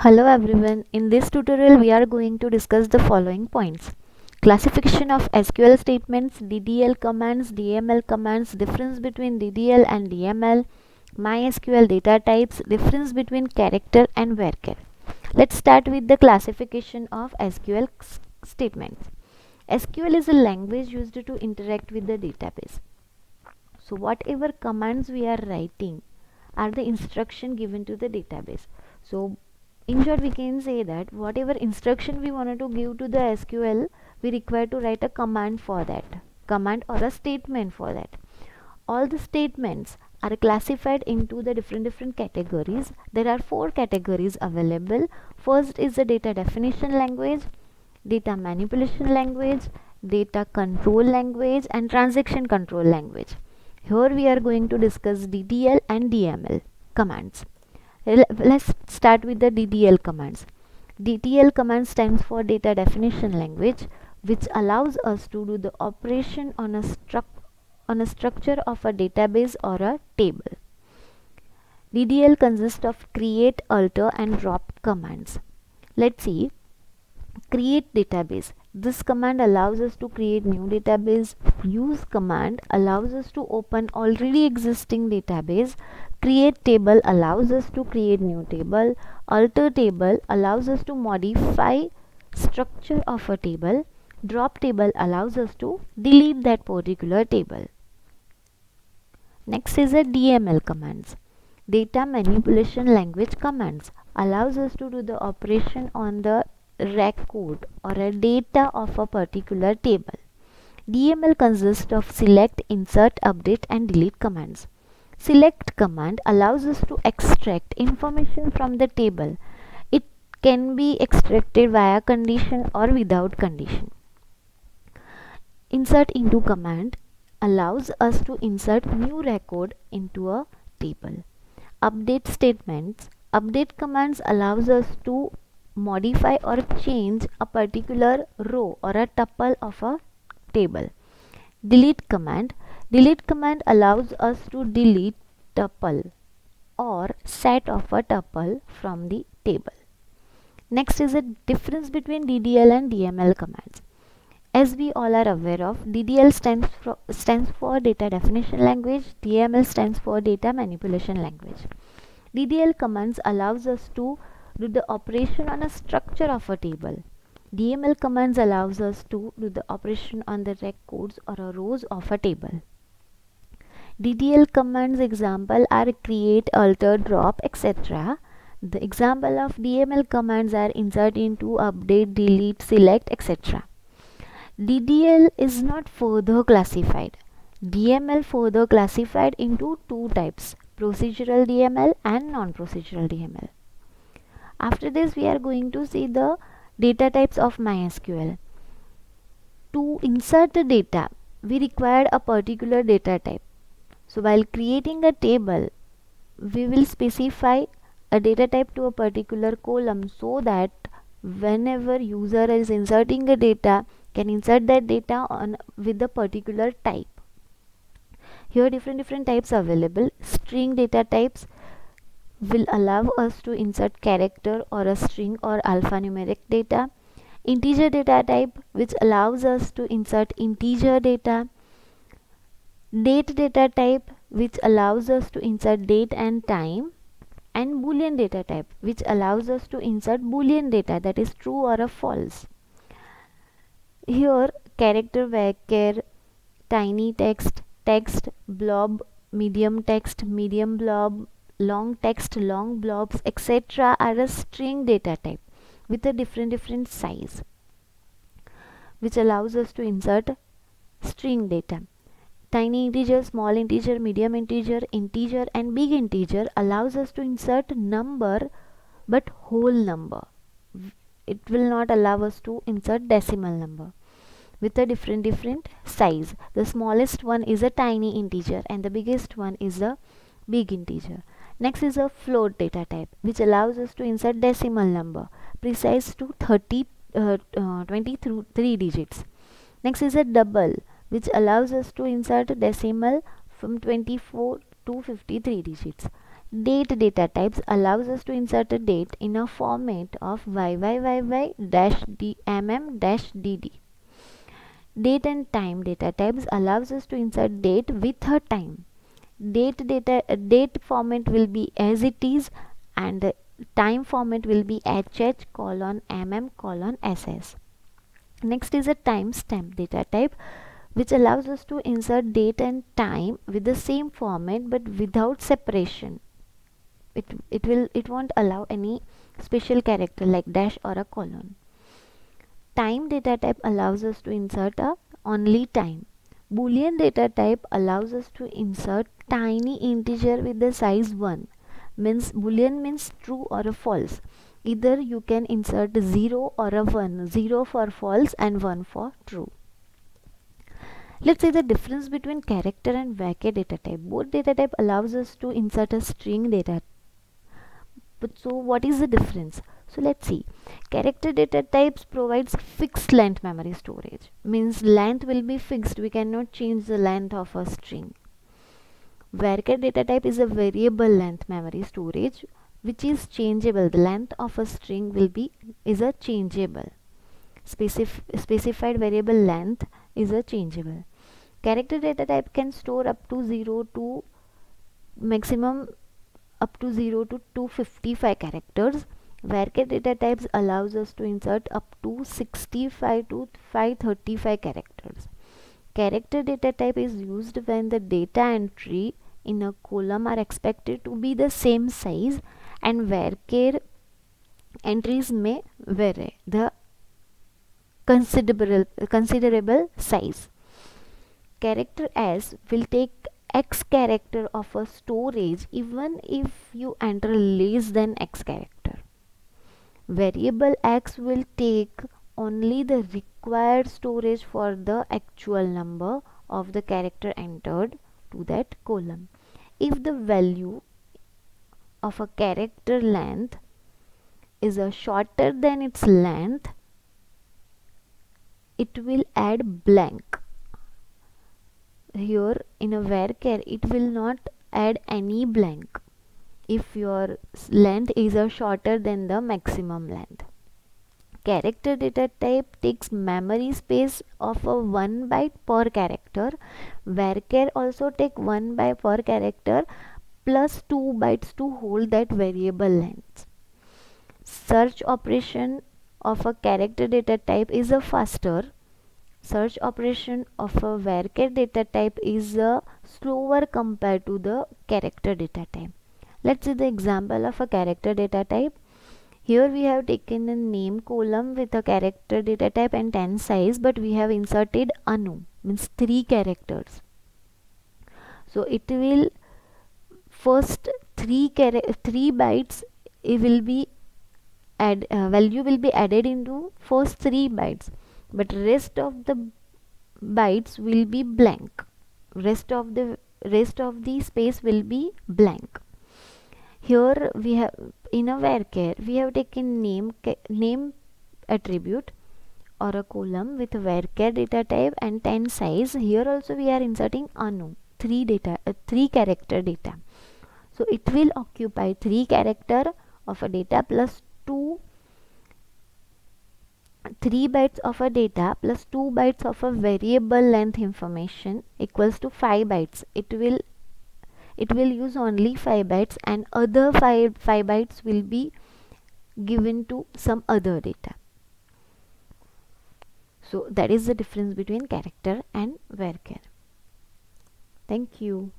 Hello everyone, in this tutorial we are going to discuss the following points. Classification of SQL statements, DDL commands, DML commands, difference between DDL and DML, MySQL data types, difference between character and varchar. Let's start with the classification of SQL statements. SQL is a language used to interact with the database. So whatever commands we are writing are the instruction given to the database. So in short, we can say that whatever instruction we wanted to give to the SQL, we require to write a command for that, command or a statement for that. All the statements are classified into the different categories. There are 4 categories available. First is the data definition language, data manipulation language, data control language, and transaction control language. Here we are going to discuss DDL and DML commands. Let's start with the DDL commands. DDL command stands for data definition language, which allows us to do the operation on a structure of a database or a table. DDL consists of create, alter, and drop commands. Let's see. Create database. This command allows us to create new database. Use command allows us to open already existing database. Create table allows us to create new table. Alter table allows us to modify structure of a table. Drop table allows us to delete that particular table. Next is a DML commands. Data manipulation language commands allows us to do the operation on the record or a data of a particular table. DML consists of select, insert, update, and delete commands. Select command allows us to extract information from the table. It can be extracted via condition or without condition. Insert into command allows us to insert new record into a table. Update statements. Update commands allows us to modify or change a particular row or a tuple of a table. Delete command. Delete command allows us to delete tuple or set of a tuple from the table. Next is a difference between DDL and DML commands. As we all are aware of, DDL stands for data definition language, DML stands for data manipulation language. DDL commands allows us to do the operation on a structure of a table. DML commands allows us to do the operation on the records or a rows of a table. DDL commands example are create, alter, drop, etc. The example of DML commands are insert into, update, delete, select, etc. DDL is not further classified. DML further classified into 2 types, procedural DML and non-procedural DML. After this, we are going to see the data types of MySQL. To insert the data, we require a particular data type. So while creating a table, we will specify a data type to a particular column so that whenever user is inserting a data, can insert that data on with the particular type. Here different types are available. String data types will allow us to insert character or a string or alphanumeric data. Integer data type, which allows us to insert integer data. Date data type, which allows us to insert date and time. And boolean data type, which allows us to insert boolean data, that is true or a false. Here character, varchar, tiny text, text, blob, medium text, medium blob, long text, long blobs, etc. are a string data type with a different size, which allows us to insert string data. Tiny integer, small integer, medium integer, integer, and big integer allows us to insert number but whole number. It will not allow us to insert decimal number with a different size. The smallest one is a tiny integer and the biggest one is a big integer. Next is a float data type, which allows us to insert decimal number precise to 23 digits. Next is a double, which allows us to insert a decimal from 24 to 53 digits. Date data types allows us to insert a date in a format of YYYY-DMM-DD. Date and time data types allows us to insert date with a time. Date format will be as it is, and the time format will be HH:MM:SS. Next is a timestamp data type, which allows us to insert date and time with the same format but without separation. It won't allow any special character like dash or a colon. Time data type allows us to insert a only time. Boolean data type allows us to insert tiny integer with the size 1. Means Boolean means true or a false. Either you can insert 0 or a 1. 0 for false and 1 for true. Let's say the difference between character and varchar data type. Both data type allows us to insert a string data. But so what is the difference? So let's see. Character data types provides fixed length memory storage. Means length will be fixed. We cannot change the length of a string. Varchar data type is a variable length memory storage which is changeable. The length of a string is a changeable. Specified variable length is a changeable. Character data type can store up to 0 to maximum up to 0 to 255 characters. Varchar data types allows us to insert up to 65 to 535 characters. Character data type is used when the data entry in a column are expected to be the same size, and varchar entries may vary the considerable size. Character S will take X character of a storage even if you enter less than X character. Variable X will take only the required storage for the actual number of the character entered to that column. If the value of a character length is shorter than its length, it will add blank. Here in a varchar it will not add any blank if your length is shorter than the maximum length. Character data type takes memory space of a 1 byte per character. Varchar also take 1 byte per character plus 2 bytes to hold that variable length. Search operation of a character data type is faster. Search operation of a varchar data type is slower compared to the character data type. Let's see the example of a character data type. Here we have taken a name column with a character data type and 10 size, but we have inserted anu, means 3 characters. So it will first 3 bytes, it will be value will be added into first 3 bytes, but rest of the bytes will be blank. Rest of the space will be blank. Here we have in a varchar we have taken name attribute or a column with varchar data type and 10 size. Here also we are inserting anu, 3 character data. So it will occupy 3 character of a data plus 3 bytes of a data plus 2 bytes of a variable length information equals to 5 bytes. It will use only 5 bytes, and other 5 bytes will be given to some other data. So that is the difference between character and varchar. Thank you.